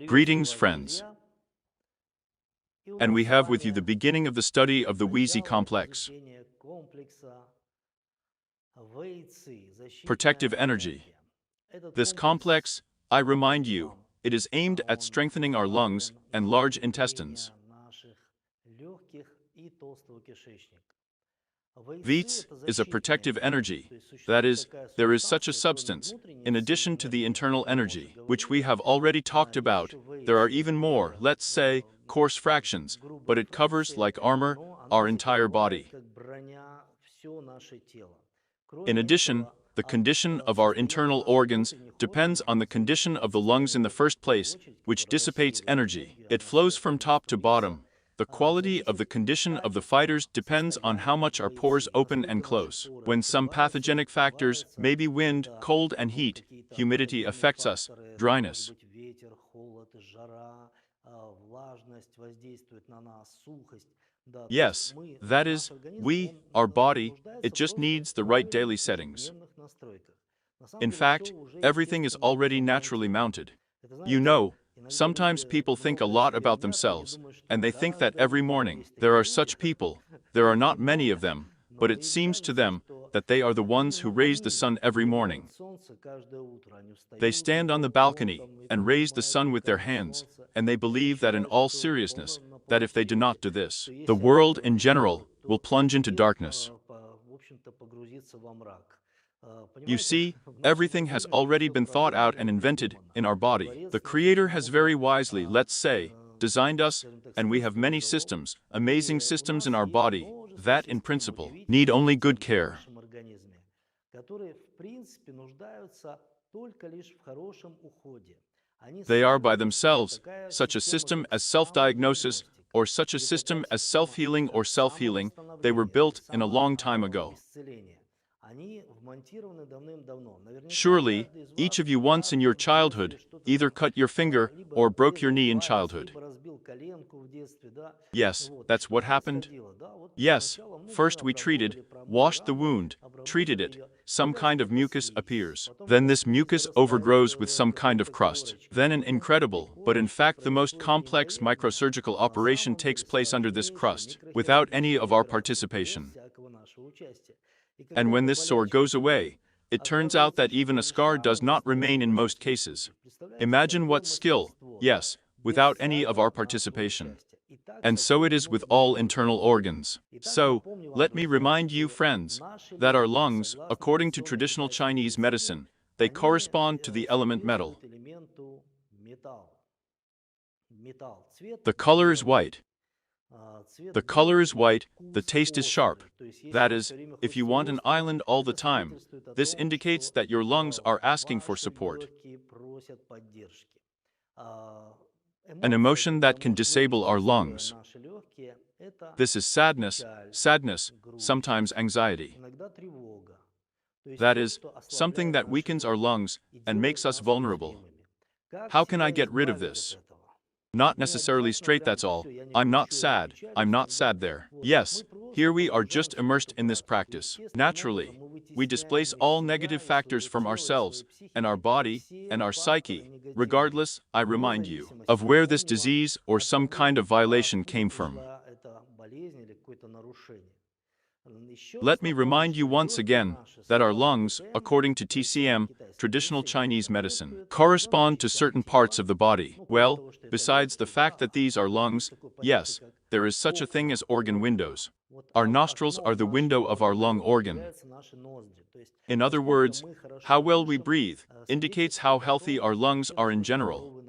Greetings, friends. And we have with you the beginning of the study of the Wheezy complex. Protective energy. This complex, I remind you, it is aimed at strengthening our lungs and large intestines. Vits is a protective energy. That is, there is such a substance, in addition to the internal energy, which we have already talked about. There are even more, let's say, coarse fractions, but it covers, like armor, our entire body. In addition, the condition of our internal organs depends on the condition of the lungs in the first place, which dissipates energy. It flows from top to bottom. The quality of the condition of the fighters depends on how much our pores open and close. When some pathogenic factors, maybe wind, cold and heat, humidity affects us, dryness. Yes, that is, our body, it just needs the right daily settings. In fact, everything is already naturally mounted. You know, sometimes people think a lot about themselves, and they think that every morning, there are such people, there are not many of them, but it seems to them that they are the ones who raise the sun every morning. They stand on the balcony and raise the sun with their hands, and they believe that in all seriousness, that if they do not do this, the world in general will plunge into darkness. You see, everything has already been thought out and invented in our body. The Creator has very wisely, let's say, designed us, and we have many systems, amazing systems in our body, that, in principle, need only good care. They are by themselves such a system as self-diagnosis, or such a system as self-healing or self-healing. They were built in a long time ago. Surely, each of you once in your childhood either cut your finger or broke your knee in childhood. Yes, that's what happened. Yes, first we treated, washed the wound, treated it, some kind of mucus appears. Then this mucus overgrows with some kind of crust. Then an incredible, but in fact the most complex microsurgical operation takes place under this crust, without any of our participation. And when this sore goes away, it turns out that even a scar does not remain in most cases. Imagine what skill, yes, without any of our participation. And so it is with all internal organs. So, let me remind you, friends, that our lungs, according to traditional Chinese medicine, they correspond to the element metal. The color is white. The color is white, the taste is sharp. That is, if you want an island all the time, this indicates that your lungs are asking for support. An emotion that can disable our lungs. This is sadness, sometimes anxiety. That is, something that weakens our lungs and makes us vulnerable. How can I get rid of this? Not necessarily straight, that's all. I'm not sad there. Yes, here we are just immersed in this practice. Naturally, we displace all negative factors from ourselves, and our body, and our psyche, regardless, I remind you, of where this disease or some kind of violation came from. Let me remind you once again that our lungs, according to TCM, traditional Chinese medicine, correspond to certain parts of the body. Well, besides the fact that these are lungs, yes, there is such a thing as organ windows. Our nostrils are the window of our lung organ. In other words, how well we breathe indicates how healthy our lungs are in general.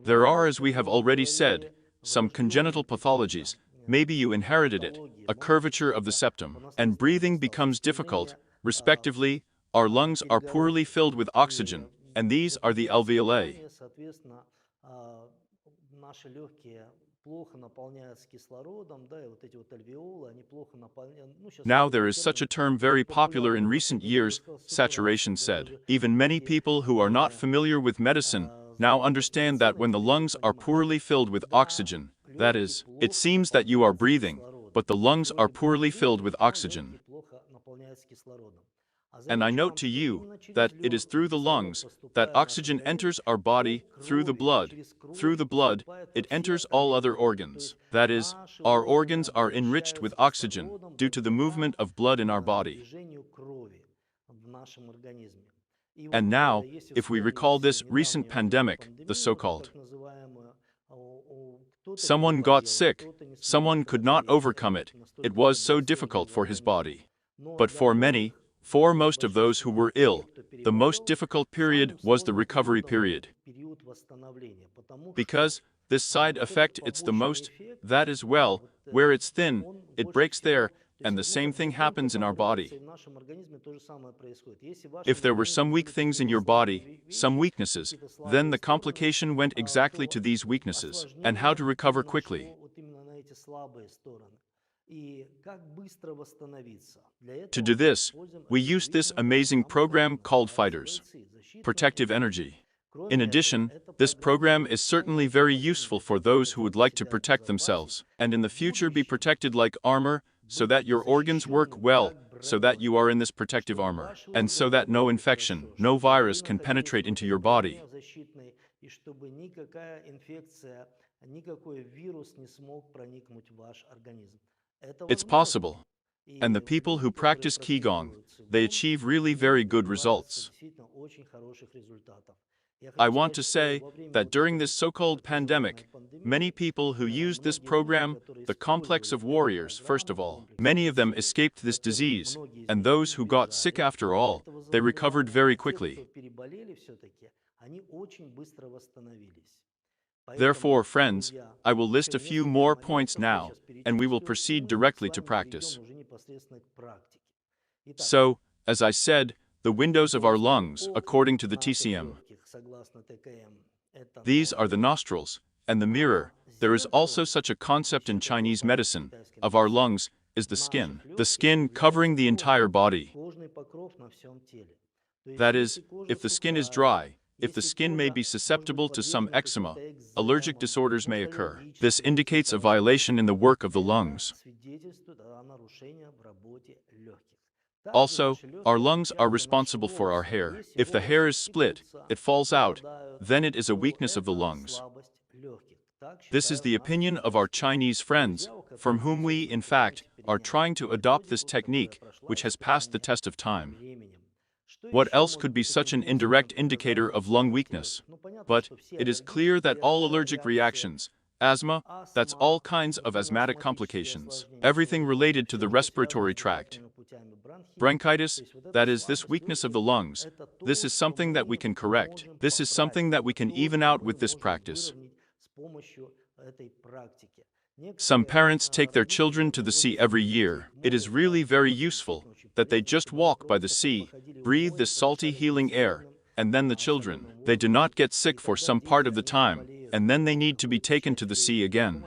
There are, as we have already said, some congenital pathologies. Maybe you inherited it, a curvature of the septum, and breathing becomes difficult, respectively. Our lungs are poorly filled with oxygen, and these are the alveoli. Now there is such a term very popular in recent years, saturation said. Even many people who are not familiar with medicine now understand that when the lungs are poorly filled with oxygen, that is, it seems that you are breathing, but the lungs are poorly filled with oxygen. And I note to you that it is through the lungs that oxygen enters our body through the blood. Through the blood, it enters all other organs. That is, our organs are enriched with oxygen due to the movement of blood in our body. And now, if we recall this recent pandemic, the so-called someone got sick, someone could not overcome it, it was so difficult for his body. But for many, for most of those who were ill, the most difficult period was the recovery period. Because this side effect it's the most, that is well, where it's thin, it breaks there, and the same thing happens in our body. If there were some weak things in your body, some weaknesses, then the complication went exactly to these weaknesses, and how to recover quickly. To do this, we used this amazing program called Fighters, Protective Energy. In addition, this program is certainly very useful for those who would like to protect themselves, and in the future be protected like armor, so that your organs work well, so that you are in this protective armor, and so that no infection, no virus can penetrate into your body. It's possible. And the people who practice Qigong, they achieve really very good results. I want to say that during this so-called pandemic, many people who used this program, the complex of warriors, first of all, many of them escaped this disease, and those who got sick after all, they recovered very quickly. Therefore, friends, I will list a few more points now, and we will proceed directly to practice. So, as I said, the windows of our lungs, according to the TCM. These are the nostrils, and the mirror. There is also such a concept in Chinese medicine, of our lungs, is the skin covering the entire body. That is, if the skin is dry, if the skin may be susceptible to some eczema, allergic disorders may occur. This indicates a violation in the work of the lungs. Also, our lungs are responsible for our hair. If the hair is split, it falls out, then it is a weakness of the lungs. This is the opinion of our Chinese friends, from whom we, in fact, are trying to adopt this technique, which has passed the test of time. What else could be such an indirect indicator of lung weakness? But it is clear that all allergic reactions, asthma, that's all kinds of asthmatic complications, everything related to the respiratory tract. Bronchitis, that is this weakness of the lungs, this is something that we can correct. This is something that we can even out with this practice. Some parents take their children to the sea every year. It is really very useful that they just walk by the sea, breathe this salty healing air, and then the children, they do not get sick for some part of the time, and then they need to be taken to the sea again.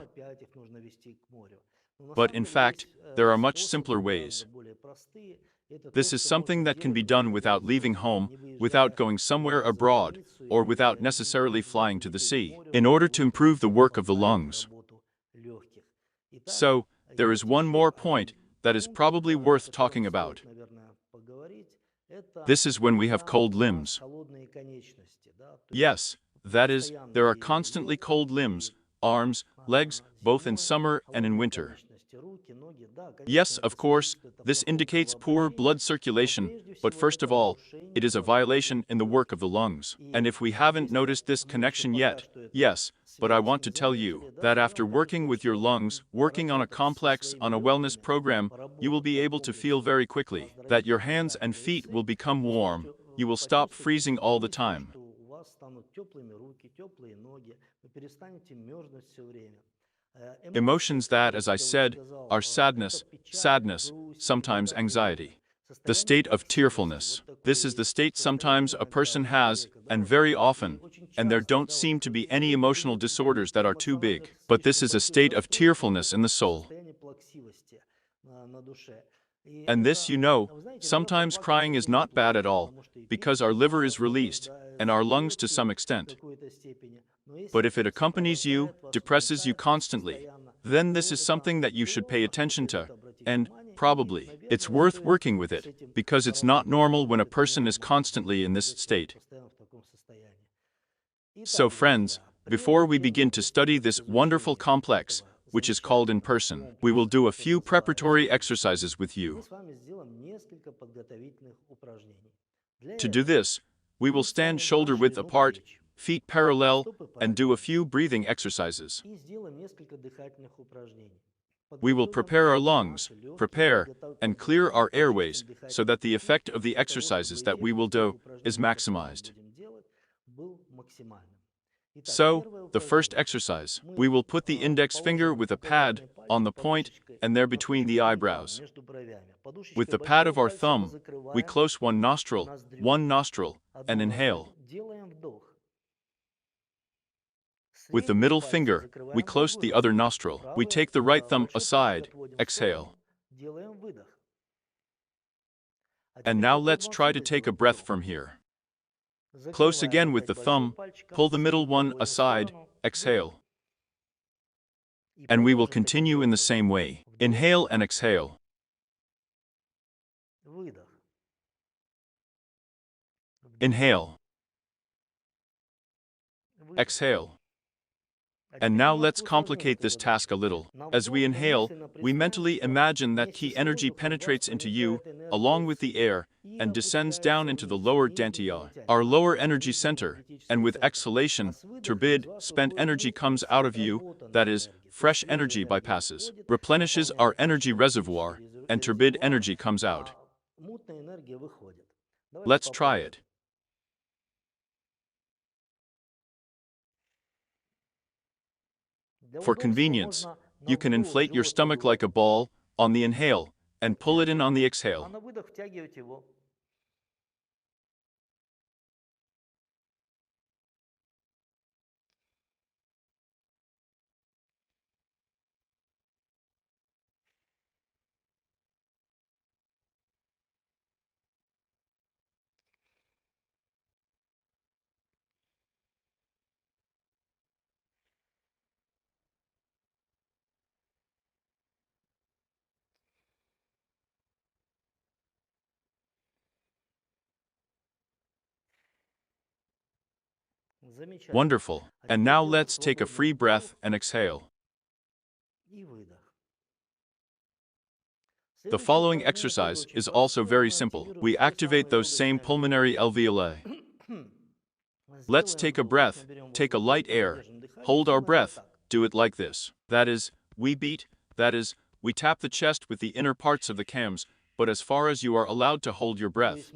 But in fact, there are much simpler ways. This is something that can be done without leaving home, without going somewhere abroad, or without necessarily flying to the sea, in order to improve the work of the lungs. So, there is one more point that is probably worth talking about. This is when we have cold limbs. Yes, that is, there are constantly cold limbs, arms, legs, both in summer and in winter. Yes, of course, this indicates poor blood circulation, but first of all, it is a violation in the work of the lungs. And if we haven't noticed this connection yet, yes, but I want to tell you that after working with your lungs, working on a complex, on a wellness program, you will be able to feel very quickly that your hands and feet will become warm, you will stop freezing all the time. Emotions that, as I said, are sadness, sometimes anxiety. The state of tearfulness. This is the state sometimes a person has, and very often, and there don't seem to be any emotional disorders that are too big. But this is a state of tearfulness in the soul. And this, you know, sometimes crying is not bad at all, because our liver is released, and our lungs to some extent. But if it accompanies you, depresses you constantly, then this is something that you should pay attention to, and, Probably. It's worth working with it, because it's not normal when a person is constantly in this state. So friends, before we begin to study this wonderful complex, which is called in person, we will do a few preparatory exercises with you. To do this, we will stand shoulder width apart, feet parallel, and do a few breathing exercises. We will prepare our lungs, prepare and clear our airways so that the effect of the exercises that we will do is maximized. So, the first exercise, we will put the index finger with a pad on the point and there between the eyebrows. With the pad of our thumb, we close one nostril, and inhale. With the middle finger, we close the other nostril. We take the right thumb aside, exhale. And now let's try to take a breath from here. Close again with the thumb, pull the middle one aside, exhale. And we will continue in the same way. Inhale and exhale. Inhale. Exhale. And now let's complicate this task a little. As we inhale, we mentally imagine that ki energy penetrates into you, along with the air, and descends down into the lower dantian, our lower energy center, and with exhalation, turbid, spent energy comes out of you, that is, fresh energy bypasses, replenishes our energy reservoir, and turbid energy comes out. Let's try it. For convenience, you can inflate your stomach like a ball on the inhale and pull it in on the exhale. Wonderful. And now let's take a free breath and exhale. The following exercise is also very simple. We activate those same pulmonary alveoli. Let's take a breath, take a light air, hold our breath, do it like this. That is, we beat, that is, we tap the chest with the inner parts of the cams, but as far as you are allowed to hold your breath.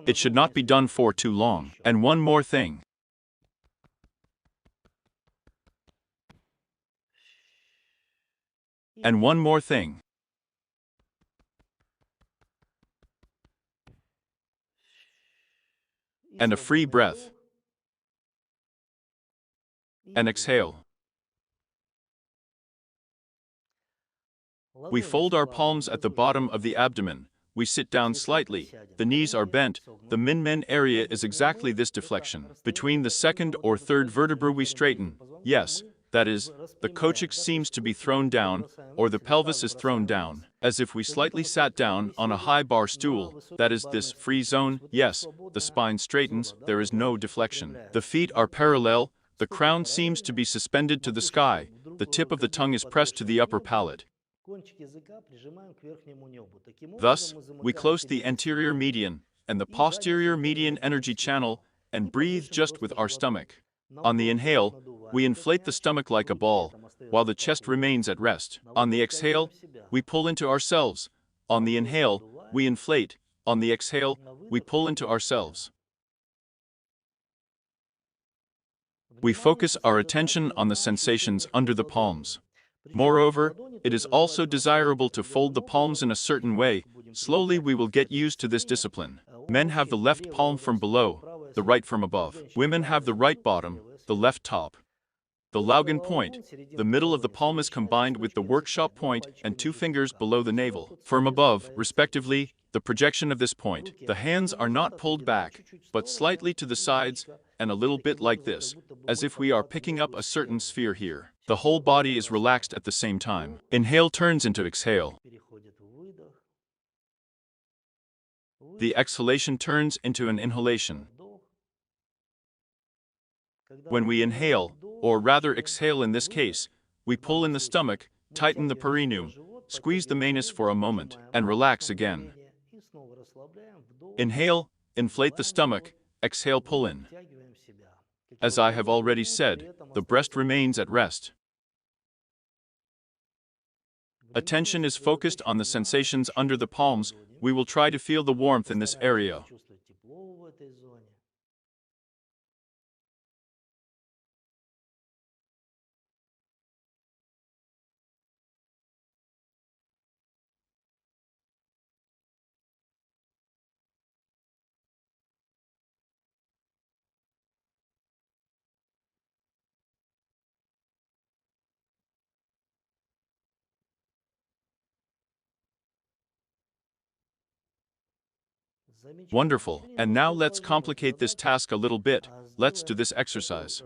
It should not be done for too long. And one more thing. And one more thing. And a free breath. And exhale. We fold our palms at the bottom of the abdomen. We sit down slightly, the knees are bent, the min-men area is exactly this deflection. Between the second or third vertebrae we straighten, yes, that is, the coccyx seems to be thrown down, or the pelvis is thrown down, as if we slightly sat down on a high bar stool, that is this free zone, yes, the spine straightens, there is no deflection. The feet are parallel, the crown seems to be suspended to the sky, the tip of the tongue is pressed to the upper palate. Thus, we close the anterior median and the posterior median energy channel and breathe just with our stomach. On the inhale, we inflate the stomach like a ball, while the chest remains at rest. On the exhale, we pull into ourselves. On the inhale, we inflate. On the exhale, we pull into ourselves. We focus our attention on the sensations under the palms. Moreover, it is also desirable to fold the palms in a certain way. Slowly we will get used to this discipline. Men have the left palm from below, the right from above. Women have the right bottom, the left top. The Laugen point, the middle of the palm is combined with the workshop point and two fingers below the navel. From above, respectively, the projection of this point. The hands are not pulled back, but slightly to the sides and a little bit like this, as if we are picking up a certain sphere here. The whole body is relaxed at the same time. Inhale turns into exhale. The exhalation turns into an inhalation. When we inhale, or rather exhale in this case, we pull in the stomach, tighten the perineum, squeeze the manus for a moment, and relax again. Inhale, inflate the stomach, exhale, pull in. As I have already said, the breast remains at rest. Attention is focused on the sensations under the palms. We will try to feel the warmth in this area. Wonderful. And now let's complicate this task a little bit. Let's do this exercise.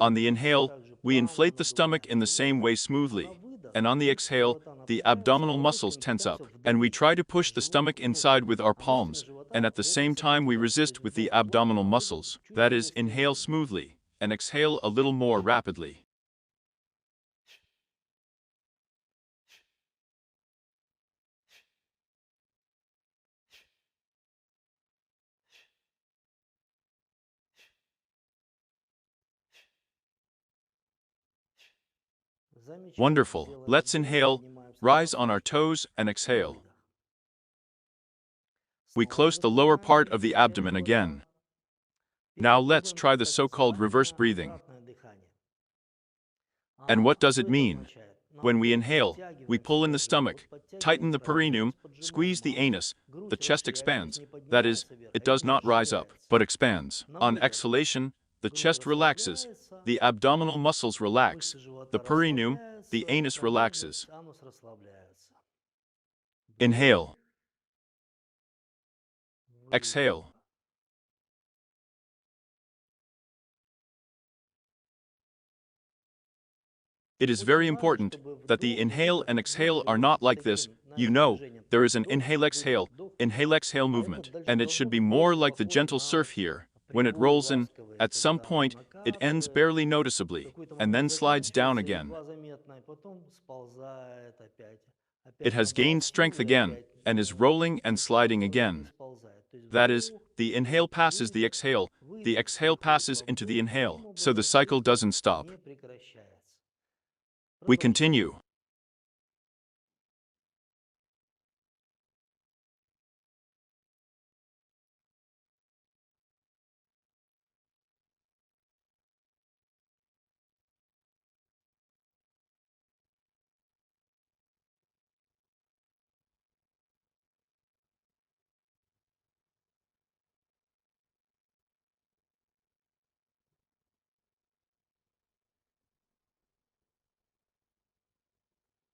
On the inhale, we inflate the stomach in the same way smoothly. And on the exhale, the abdominal muscles tense up. And we try to push the stomach inside with our palms, and at the same time we resist with the abdominal muscles. That is, inhale smoothly, and exhale a little more rapidly. Wonderful. Let's inhale, rise on our toes, and exhale. We close the lower part of the abdomen again. Now let's try the so-called reverse breathing. And what does it mean? When we inhale, we pull in the stomach, tighten the perineum, squeeze the anus, the chest expands. That is, it does not rise up, but expands. On exhalation, the chest relaxes, the abdominal muscles relax, the perineum, the anus relaxes. Inhale. Exhale. It is very important that the inhale and exhale are not like this. You know, there is an inhale-exhale movement, and it should be more like the gentle surf here. When it rolls in, at some point, it ends barely noticeably, and then slides down again. It has gained strength again, and is rolling and sliding again. That is, the inhale passes the exhale passes into the inhale, so the cycle doesn't stop. We continue.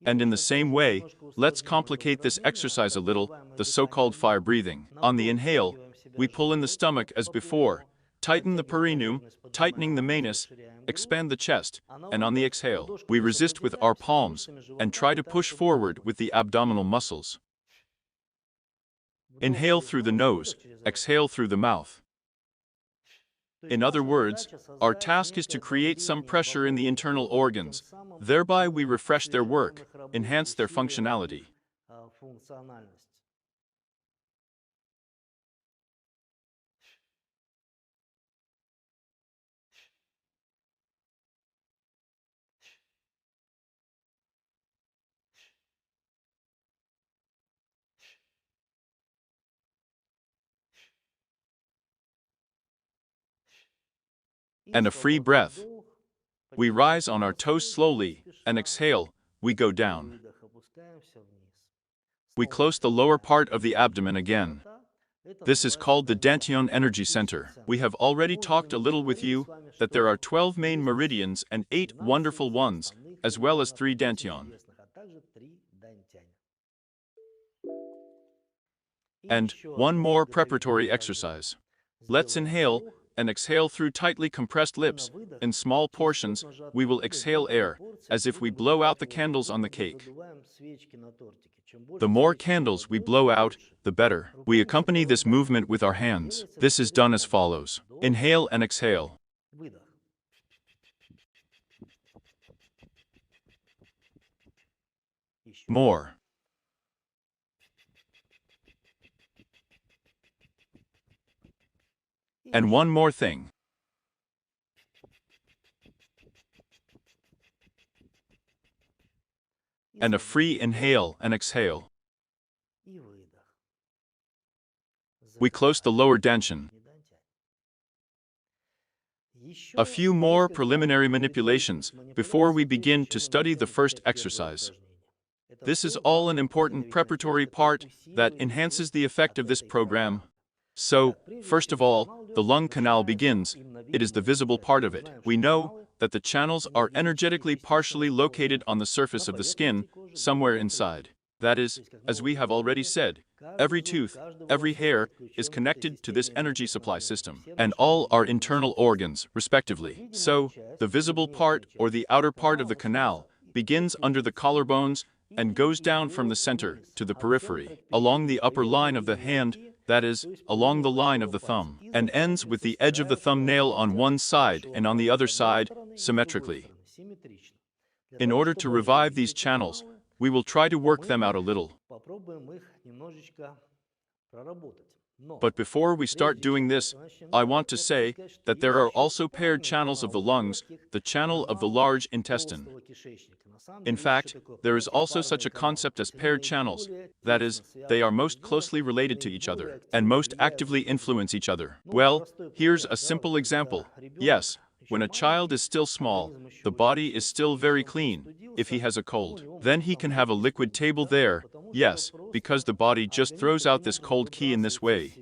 And in the same way, let's complicate this exercise a little, the so-called fire breathing. On the inhale, we pull in the stomach as before, tighten the perineum, tightening the manus, expand the chest, and on the exhale, we resist with our palms and try to push forward with the abdominal muscles. Inhale through the nose, exhale through the mouth. In other words, our task is to create some pressure in the internal organs. Thereby we refresh their work, enhance their functionality. And a free breath. We rise on our toes slowly, and exhale, we go down. We close the lower part of the abdomen again. This is called the Dantian Energy Center. We have already talked a little with you that there are 12 main meridians and 8 wonderful ones, as well as 3 Dantian. And one more preparatory exercise. Let's inhale and exhale through tightly compressed lips. In small portions, we will exhale air, as if we blow out the candles on the cake. The more candles we blow out, the better. We accompany this movement with our hands. This is done as follows. Inhale and exhale. More. And one more thing. And a free inhale and exhale. We close the lower dantian. A few more preliminary manipulations before we begin to study the first exercise. This is all an important preparatory part that enhances the effect of this program. So, first of all, the lung canal begins. It is the visible part of it. We know that the channels are energetically partially located on the surface of the skin, somewhere inside. That is, as we have already said, every tooth, every hair is connected to this energy supply system, and all our internal organs, respectively. So, the visible part or the outer part of the canal begins under the collarbones and goes down from the center to the periphery, along the upper line of the hand, that is, along the line of the thumb, and ends with the edge of the thumbnail on one side and on the other side, symmetrically. In order to revive these channels, we will try to work them out a little. But before we start doing this, I want to say that there are also paired channels of the lungs, the channel of the large intestine. In fact, there is also such a concept as paired channels, that is, they are most closely related to each other, and most actively influence each other. Well, here's a simple example. Yes, when a child is still small, the body is still very clean. If he has a cold, then he can have a liquid table there, yes, because the body just throws out this cold qi in this way.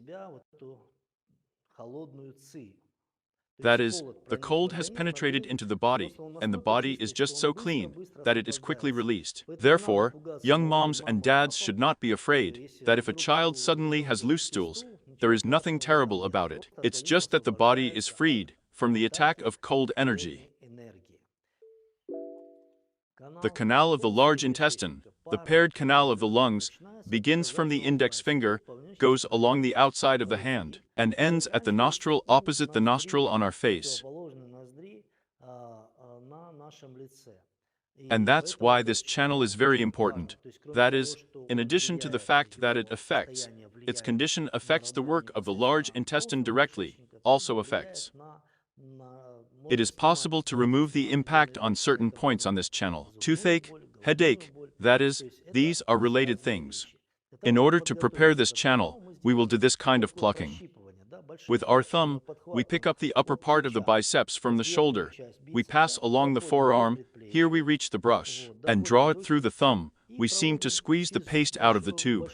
That is, the cold has penetrated into the body, and the body is just so clean that it is quickly released. Therefore, young moms and dads should not be afraid that if a child suddenly has loose stools, there is nothing terrible about it. It's just that the body is freed from the attack of cold energy. The canal of the large intestine, the paired canal of the lungs, begins from the index finger, goes along the outside of the hand, and ends at the nostril opposite the nostril on our face. And that's why this channel is very important. That is, in addition to the fact that its condition affects the work of the large intestine directly, also affects. It is possible to remove the impact on certain points on this channel. Toothache, headache, that is, these are related things. In order to prepare this channel, we will do this kind of plucking. With our thumb, we pick up the upper part of the biceps from the shoulder. We pass along the forearm, here we reach the brush, and draw it through the thumb. We seem to squeeze the paste out of the tube.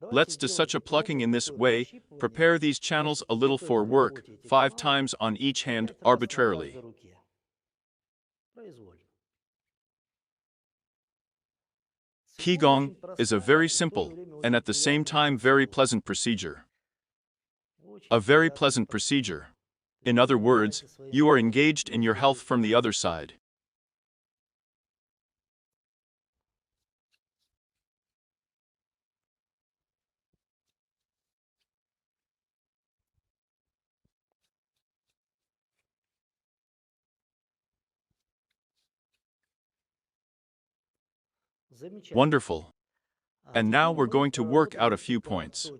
Let's do such a plucking in this way, prepare these channels a little for work, 5 times on each hand, arbitrarily. Qigong is a very simple, and at the same time very pleasant procedure. A very pleasant procedure. In other words, you are engaged in your health from the other side. Wonderful. And now we're going to work out a few points.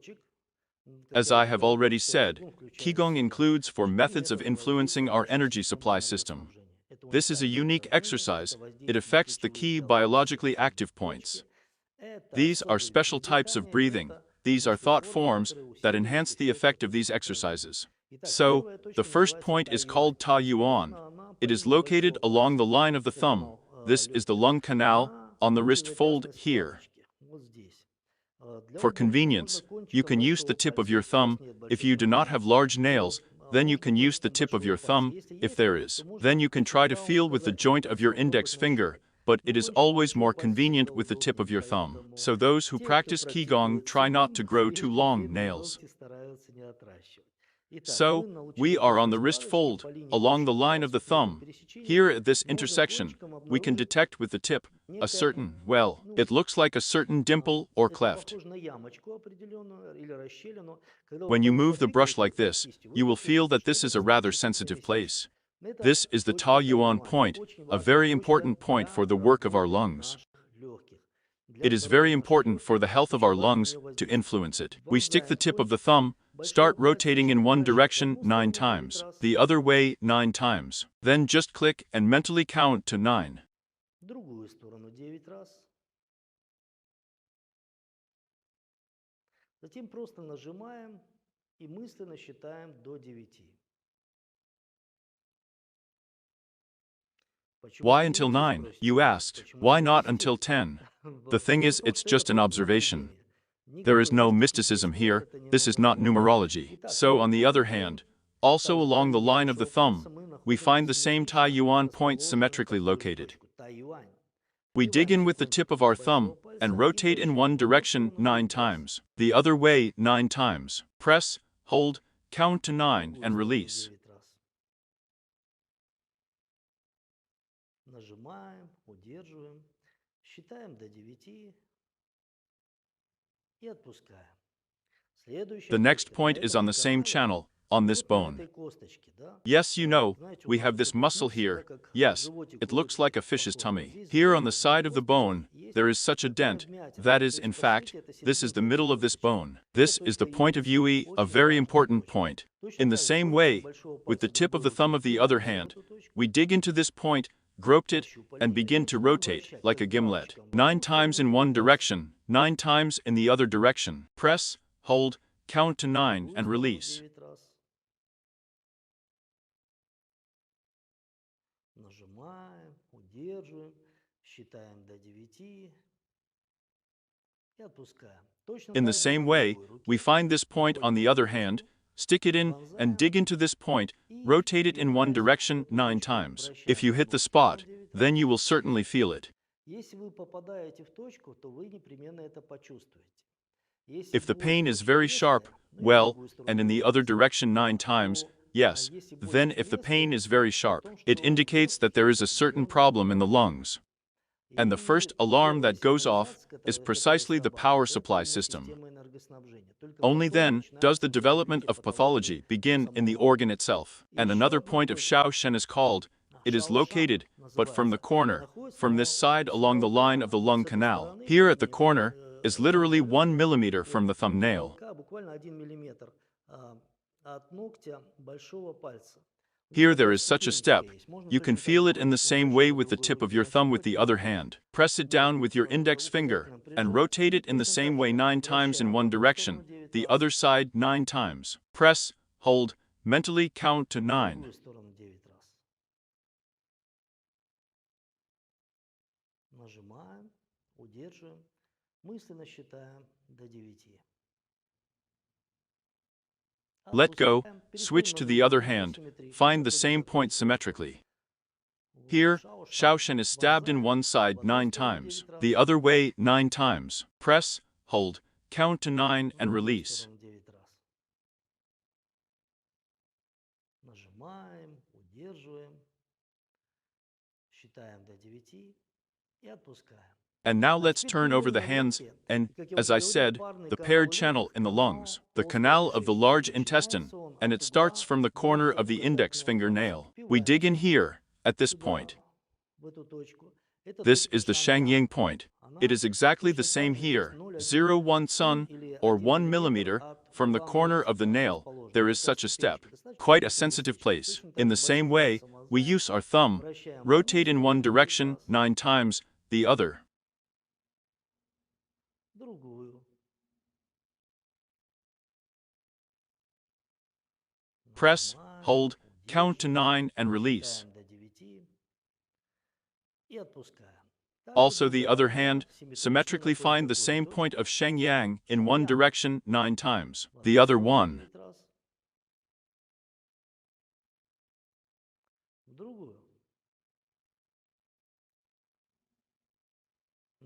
As I have already said, Qigong includes 4 methods of influencing our energy supply system. This is a unique exercise. It affects the key biologically active points. These are special types of breathing. These are thought forms that enhance the effect of these exercises. So, the first point is called Ta Yuan. It is located along the line of the thumb. This is the lung canal, on the wrist fold here. For convenience, you can use the tip of your thumb. If you do not have large nails, then you can use the tip of your thumb, if there is. Then you can try to feel with the joint of your index finger, but it is always more convenient with the tip of your thumb. So those who practice Qigong try not to grow too long nails. So, we are on the wrist fold, along the line of the thumb. Here at this intersection, we can detect with the tip a certain, well, it looks like a certain dimple or cleft. When you move the brush like this, you will feel that this is a rather sensitive place. This is the Ta Yuan point, a very important point for the work of our lungs. It is very important for the health of our lungs to influence it. We stick the tip of the thumb, start rotating in one direction 9 times, the other way 9 times. Then just click and mentally count to 9. Другую сторону 9 раз. Затем просто нажимаем и мысленно считаем до 9. Why until 9, you asked? Why not until 10? The thing is, it's just an observation. There is no mysticism here, this is not numerology. So on the other hand, also along the line of the thumb, we find the same Tai Yuan point symmetrically located. We dig in with the tip of our thumb and rotate in one direction 9 times, the other way 9 times. Press, hold, count to 9 and release. Нажимаем, удерживаем, считаем до 9 и отпускаем. The next point is on the same channel, on this bone. Yes, you know, we have this muscle here. Yes, it looks like a fish's tummy. Here on the side of the bone, there is such a dent. That is, in fact, this is the middle of this bone. This is the point of UE, a very important point. In the same way, with the tip of the thumb of the other hand, we dig into this point, groped it, and begin to rotate, like a gimlet. 9 times in one direction, 9 times in the other direction. Press, hold, count to 9 and release. Нажимаем, удерживаем, считаем до 9 и отпускаем. In the same way, we find this point on the other hand, stick it in and dig into this point, rotate it in one direction 9 times. If you hit the spot, then you will certainly feel it. Если вы попадаете в точку, то вы непременно это почувствуете. If the pain is very sharp, well, and in the other direction 9 times, yes, then if the pain is very sharp, it indicates that there is a certain problem in the lungs. And the first alarm that goes off is precisely the power supply system. Only then does the development of pathology begin in the organ itself. And another point of Xiao Shen is called, it is located, but from the corner, from this side along the line of the lung canal. Here at the corner is literally 1 millimeter from the thumbnail. Here there is such a step. You can feel it in the same way with the tip of your thumb with the other hand. Press it down with your index finger and rotate it in the same way 9 times in one direction, the other side 9 times. Press, hold, mentally count to 9. Нажимаем, удерживаем, мысленно считаем до 9. Let go, switch to the other hand, find the same point symmetrically. Here, Shaoshen is stabbed in one side 9 times, the other way 9 times. Press, hold, count to 9 and release. Нажимаем, удерживаем, считаем до 9 и отпускаем. And now let's turn over the hands and, as I said, the paired channel in the lungs, the canal of the large intestine, and it starts from the corner of the index fingernail. We dig in here, at this point. This is the Shangying point. It is exactly the same here, 0.1 sun, or 1 millimeter, from the corner of the nail, there is such a step. Quite a sensitive place. In the same way, we use our thumb, rotate in one direction 9 times, the other. Press, hold, count to 9 and release. Also the other hand, symmetrically find the same point of Shengyang in one direction 9 times, the other one.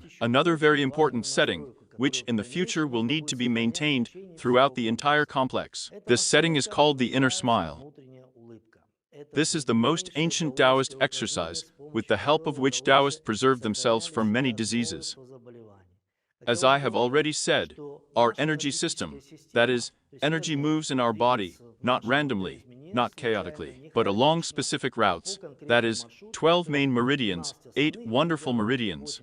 down. Another very important setting, which in the future will need to be maintained throughout the entire complex. This setting is called the inner smile. This is the most ancient Taoist exercise, with the help of which Taoists preserved themselves from many diseases. As I have already said, our energy system, that is, energy moves in our body, not randomly, not chaotically, but along specific routes, that is, 12 main meridians, 8 wonderful meridians.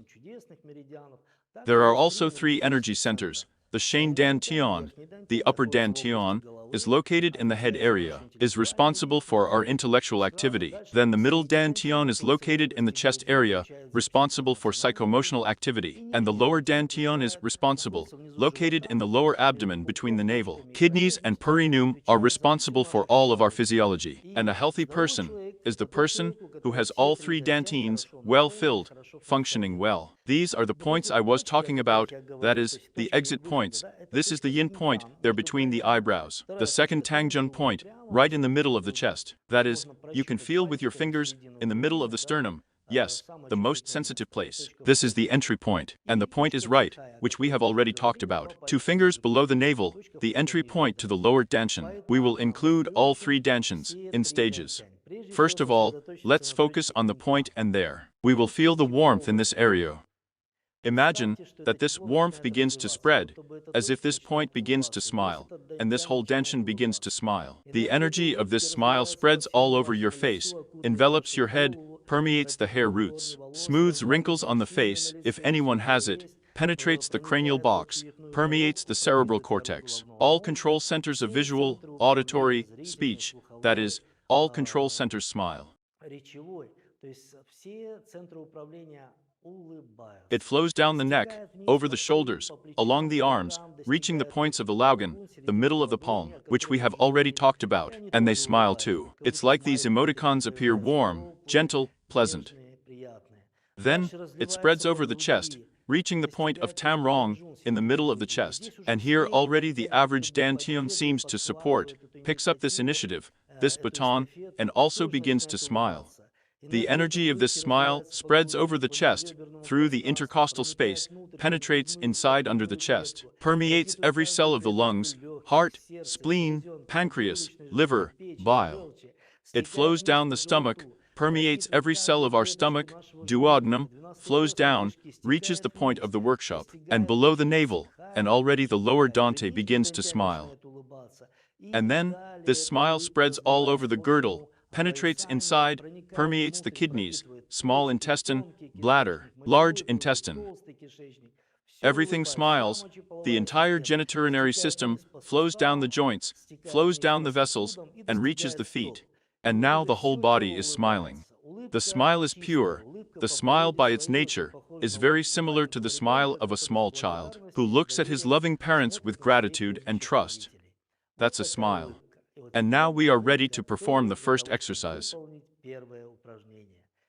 There are also 3 energy centers. The Shan Dan Tian, the upper Dan Tian, is located in the head area, is responsible for our intellectual activity. Then the middle Dan Tian is located in the chest area, responsible for psychoemotional activity. And the lower Dan Tian is responsible, located in the lower abdomen between the navel. Kidneys and perineum are responsible for all of our physiology. And a healthy person is the person who has all 3 dantians well filled, functioning well. These are the points I was talking about, that is, the exit points. This is the yin point, there between the eyebrows. The second tangjun point, right in the middle of the chest. That is, you can feel with your fingers, in the middle of the sternum. Yes, the most sensitive place. This is the entry point, and the point is right, which we have already talked about. 2 fingers below the navel, the entry point to the lower danshan. We will include all 3 danshans, in stages. First of all, let's focus on the point and there. We will feel the warmth in this area. Imagine that this warmth begins to spread, as if this point begins to smile, and this whole danshan begins to smile. The energy of this smile spreads all over your face, envelops your head, permeates the hair roots, smooths wrinkles on the face, if anyone has it, penetrates the cranial box, permeates the cerebral cortex. All control centers of visual, auditory, speech, that is, all control centers smile. It flows down the neck, over the shoulders, along the arms, reaching the points of the laugan, the middle of the palm, which we have already talked about, and they smile too. It's like these emoticons appear warm, gentle, pleasant. Then, it spreads over the chest, reaching the point of Tam Rong, in the middle of the chest. And here already the average Dan Tian seems to support, picks up this initiative, this baton, and also begins to smile. The energy of this smile spreads over the chest, through the intercostal space, penetrates inside under the chest, permeates every cell of the lungs, heart, spleen, pancreas, liver, bile. It flows down the stomach, permeates every cell of our stomach, duodenum, flows down, reaches the point of the workshop, and below the navel, and already the lower Dante begins to smile. And then, this smile spreads all over the girdle, penetrates inside, permeates the kidneys, small intestine, bladder, large intestine. Everything smiles, the entire genitourinary system flows down the joints, flows down the vessels, and reaches the feet. And now the whole body is smiling. The smile is pure. The smile by its nature is very similar to the smile of a small child who looks at his loving parents with gratitude and trust. That's a smile. And now we are ready to perform the first exercise.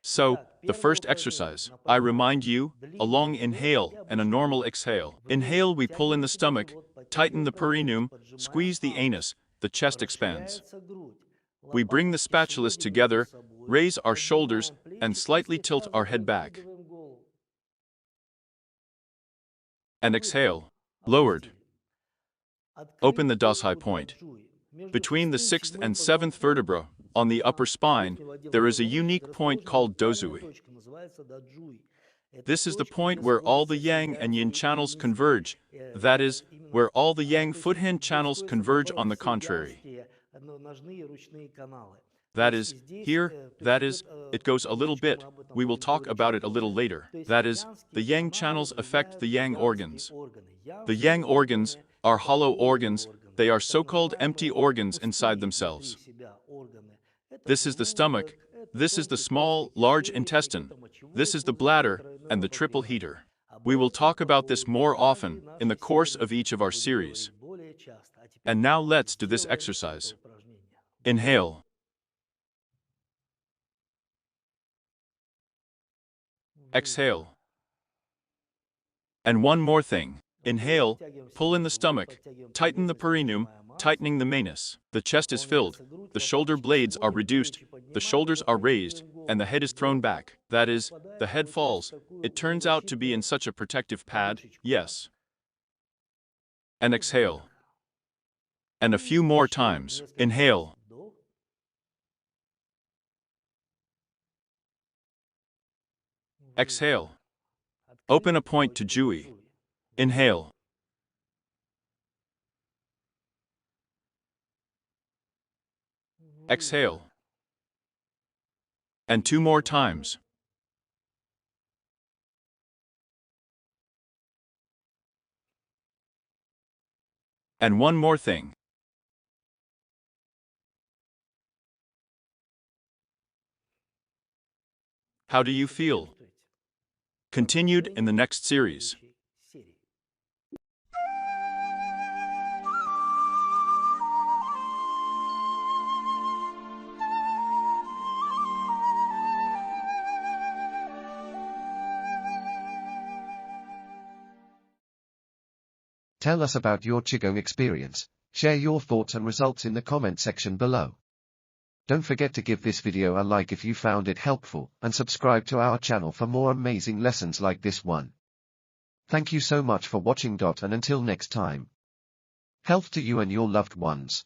So, the first exercise, I remind you, a long inhale and a normal exhale. Inhale, we pull in the stomach, tighten the perineum, squeeze the anus, the chest expands. We bring the spatulas together, raise our shoulders, and slightly tilt our head back. And exhale, lowered. Open the Dasai point. Between the 6th and 7th vertebra, on the upper spine, there is a unique point called Dozui. This is the point where all the yang and yin channels converge, that is, where all the yang foot-hand channels converge on the contrary. That is, here, that is, it goes a little bit, we will talk about it a little later. That is, the yang channels affect the yang organs. The yang organs are hollow organs, they are so-called empty organs inside themselves. This is the stomach, this is the small, large intestine, this is the bladder, and the triple heater. We will talk about this more often in the course of each of our series. And now let's do this exercise. Inhale. Exhale. And one more thing. Inhale, pull in the stomach, tighten the perineum, tightening the manus. The chest is filled, the shoulder blades are reduced, the shoulders are raised, and the head is thrown back. That is, the head falls. It turns out to be in such a protective pad, yes. And exhale. And a few more times. Inhale. Exhale. Open a point to Jui. Inhale. Exhale. And 2 more times. And one more thing. How do you feel? Continued in the next series. Tell us about your Qigong experience. Share your thoughts and results in the comment section below. Don't forget to give this video a like if you found it helpful, and subscribe to our channel for more amazing lessons like this one. Thank you so much for watching. And until next time. Health to you and your loved ones.